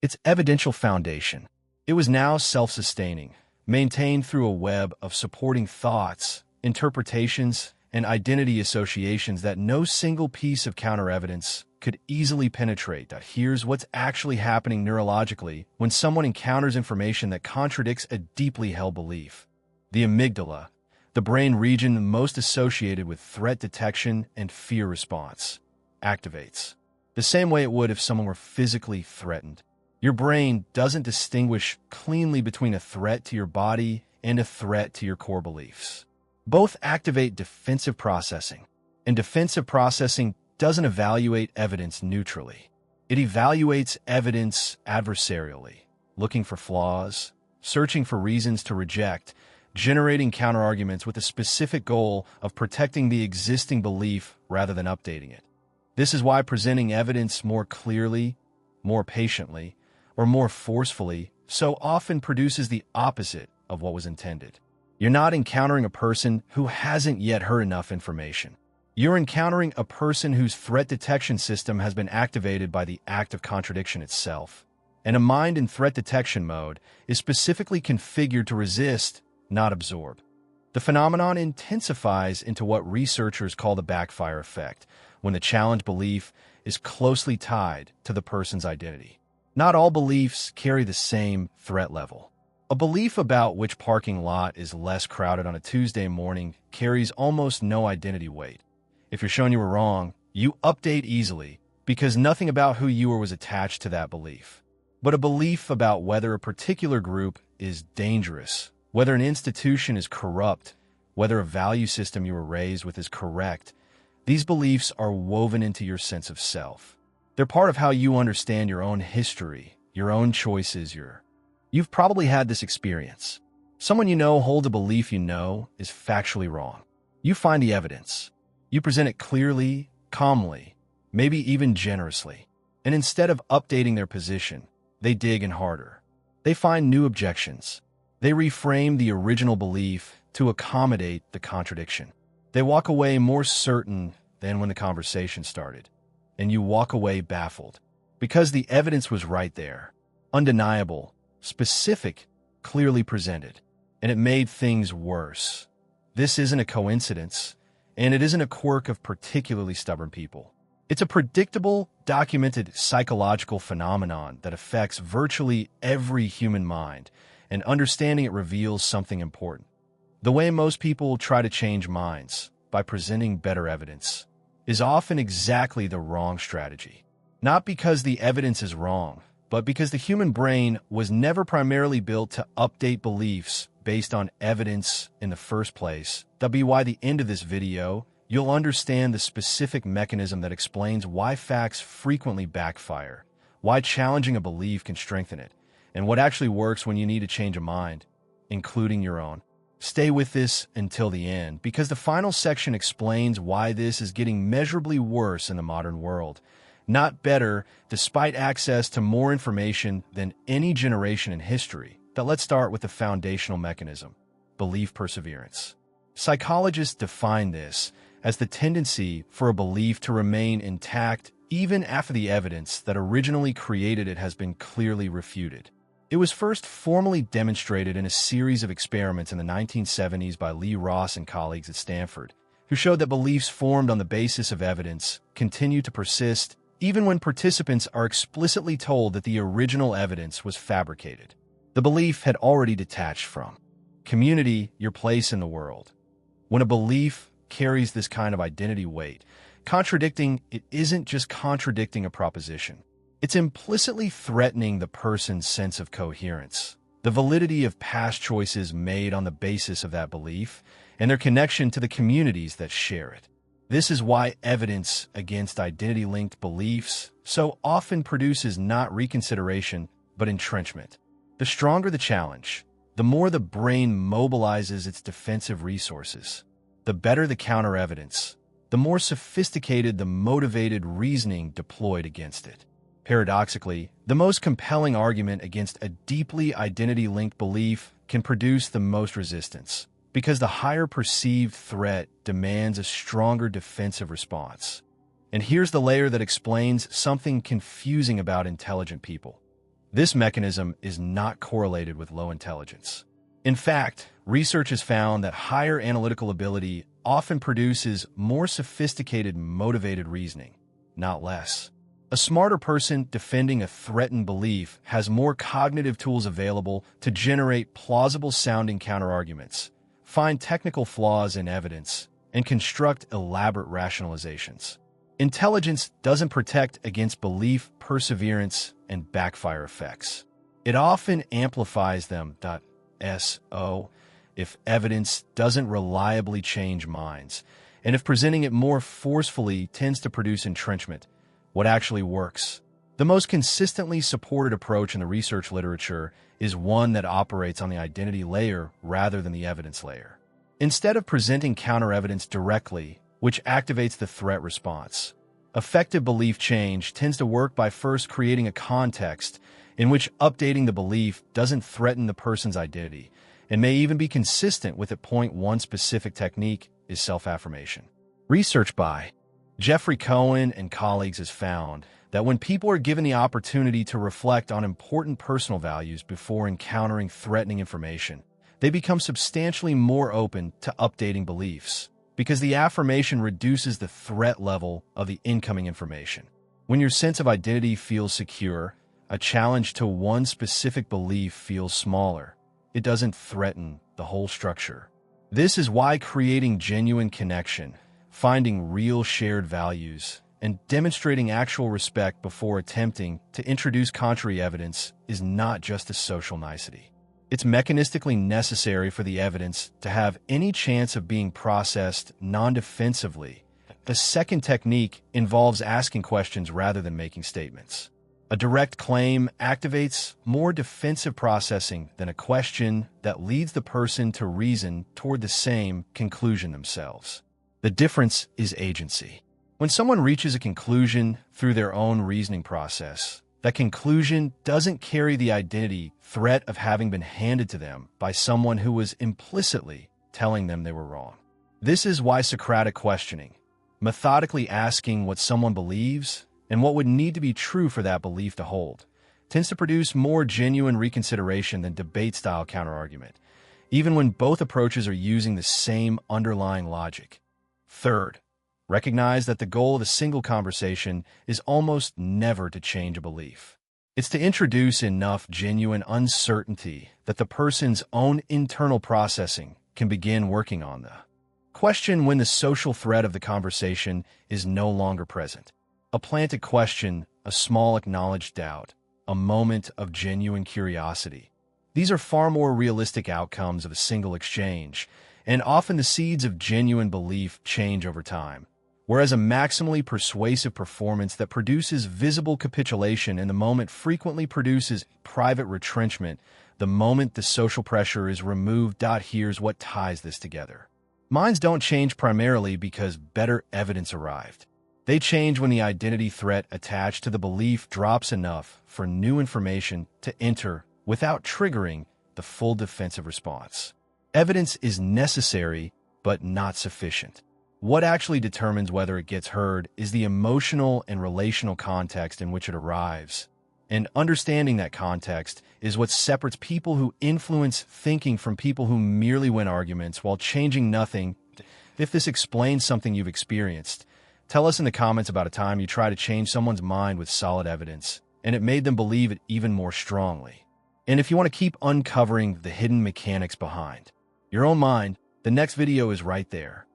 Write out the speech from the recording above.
Its evidential foundation. It was now self-sustaining, maintained through a web of supporting thoughts, interpretations, and identity associations that no single piece of counter-evidence could easily penetrate. Here's what's actually happening neurologically when someone encounters information that contradicts a deeply held belief. The amygdala, the brain region most associated with threat detection and fear response, activates. The same way it would if someone were physically threatened. Your brain doesn't distinguish cleanly between a threat to your body and a threat to your core beliefs. Both activate defensive processing, and defensive processing doesn't evaluate evidence neutrally. It evaluates evidence adversarially, looking for flaws, searching for reasons to reject, generating counterarguments with a specific goal of protecting the existing belief rather than updating it. This is why presenting evidence more clearly, more patiently, or more forcefully so often produces the opposite of what was intended. You're not encountering a person who hasn't yet heard enough information. You're encountering a person whose threat detection system has been activated by the act of contradiction itself. And a mind in threat detection mode is specifically configured to resist, not absorb. The phenomenon intensifies into what researchers call the backfire effect, when the challenge belief is closely tied to the person's identity. Not all beliefs carry the same threat level. A belief about which parking lot is less crowded on a Tuesday morning carries almost no identity weight. If you're shown you were wrong, you update easily because nothing about who you were was attached to that belief. But a belief about whether a particular group is dangerous, whether an institution is corrupt, whether a value system you were raised with is correct, these beliefs are woven into your sense of self. They're part of how you understand your own history, your own choices. You've probably had this experience. Someone you know holds a belief you know is factually wrong. You find the evidence. You present it clearly, calmly, maybe even generously. And instead of updating their position, they dig in harder. They find new objections. They reframe the original belief to accommodate the contradiction. They walk away more certain than when the conversation started. And you walk away baffled. Because the evidence was right there. Undeniable, specific, clearly presented. And it made things worse. This isn't a coincidence, and it isn't a quirk of particularly stubborn people. It's a predictable, documented psychological phenomenon that affects virtually every human mind, and understanding it reveals something important. The way most people try to change minds, by presenting better evidence, is often exactly the wrong strategy. Not because the evidence is wrong, but because the human brain was never primarily built to update beliefs based on evidence in the first place. That'll be why the end of this video, you'll understand the specific mechanism that explains why facts frequently backfire, why challenging a belief can strengthen it, and what actually works when you need to change a mind, including your own. Stay with this until the end, because the final section explains why this is getting measurably worse in the modern world. Not better, despite access to more information than any generation in history. But let's start with the foundational mechanism, belief perseverance. Psychologists define this as the tendency for a belief to remain intact even after the evidence that originally created it has been clearly refuted. It was first formally demonstrated in a series of experiments in the 1970s by Lee Ross and colleagues at Stanford, who showed that beliefs formed on the basis of evidence continue to persist even when participants are explicitly told that the original evidence was fabricated. The belief had already detached from community, your place in the world. When a belief carries this kind of identity weight, contradicting it isn't just contradicting a proposition. It's implicitly threatening the person's sense of coherence, the validity of past choices made on the basis of that belief, and their connection to the communities that share it. This is why evidence against identity-linked beliefs so often produces not reconsideration, but entrenchment. The stronger the challenge, the more the brain mobilizes its defensive resources, the better the counter-evidence, the more sophisticated the motivated reasoning deployed against it. Paradoxically, the most compelling argument against a deeply identity-linked belief can produce the most resistance, because the higher perceived threat demands a stronger defensive response. And here's the layer that explains something confusing about intelligent people. This mechanism is not correlated with low intelligence. In fact, research has found that higher analytical ability often produces more sophisticated, motivated reasoning, not less. A smarter person defending a threatened belief has more cognitive tools available to generate plausible-sounding counterarguments, find technical flaws in evidence, and construct elaborate rationalizations. Intelligence doesn't protect against belief, perseverance, and backfire effects. It often amplifies them. If evidence doesn't reliably change minds, and if presenting it more forcefully tends to produce entrenchment, what actually works? The most consistently supported approach in the research literature is one that operates on the identity layer rather than the evidence layer. Instead of presenting counter-evidence directly, which activates the threat response, effective belief change tends to work by first creating a context in which updating the belief doesn't threaten the person's identity and may even be consistent with it. One specific technique is self-affirmation. Research by Jeffrey Cohen and colleagues has found that when people are given the opportunity to reflect on important personal values before encountering threatening information, they become substantially more open to updating beliefs because the affirmation reduces the threat level of the incoming information. When your sense of identity feels secure, a challenge to one specific belief feels smaller. It doesn't threaten the whole structure. This is why creating genuine connection, finding real shared values, and demonstrating actual respect before attempting to introduce contrary evidence is not just a social nicety. It's mechanistically necessary for the evidence to have any chance of being processed non-defensively. The second technique involves asking questions rather than making statements. A direct claim activates more defensive processing than a question that leads the person to reason toward the same conclusion themselves. The difference is agency. When someone reaches a conclusion through their own reasoning process, that conclusion doesn't carry the identity threat of having been handed to them by someone who was implicitly telling them they were wrong. This is why Socratic questioning, methodically asking what someone believes and what would need to be true for that belief to hold, tends to produce more genuine reconsideration than debate-style counterargument, even when both approaches are using the same underlying logic. Third, recognize that the goal of a single conversation is almost never to change a belief. It's to introduce enough genuine uncertainty that the person's own internal processing can begin working on the question when the social threat of the conversation is no longer present. A planted question, a small acknowledged doubt, a moment of genuine curiosity. These are far more realistic outcomes of a single exchange, and often the seeds of genuine belief change over time. Whereas a maximally persuasive performance that produces visible capitulation in the moment frequently produces private retrenchment the moment the social pressure is removed. Here's what ties this together. Minds don't change primarily because better evidence arrived. They change when the identity threat attached to the belief drops enough for new information to enter without triggering the full defensive response. Evidence is necessary, but not sufficient. What actually determines whether it gets heard is the emotional and relational context in which it arrives. And understanding that context is what separates people who influence thinking from people who merely win arguments while changing nothing. If this explains something you've experienced, tell us in the comments about a time you tried to change someone's mind with solid evidence, and it made them believe it even more strongly. And if you want to keep uncovering the hidden mechanics behind your own mind, the next video is right there.